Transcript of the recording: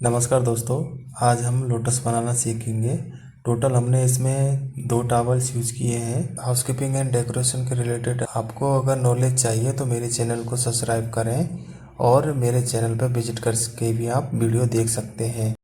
नमस्कार दोस्तों, आज हम लोटस बनाना सीखेंगे। टोटल हमने इसमें 2 टॉवल्स यूज किए हैं। हाउसकीपिंग एंड डेकोरेशन के रिलेटेड आपको अगर नॉलेज चाहिए तो मेरे चैनल को सब्सक्राइब करें और मेरे चैनल पर विजिट करके भी आप वीडियो देख सकते हैं।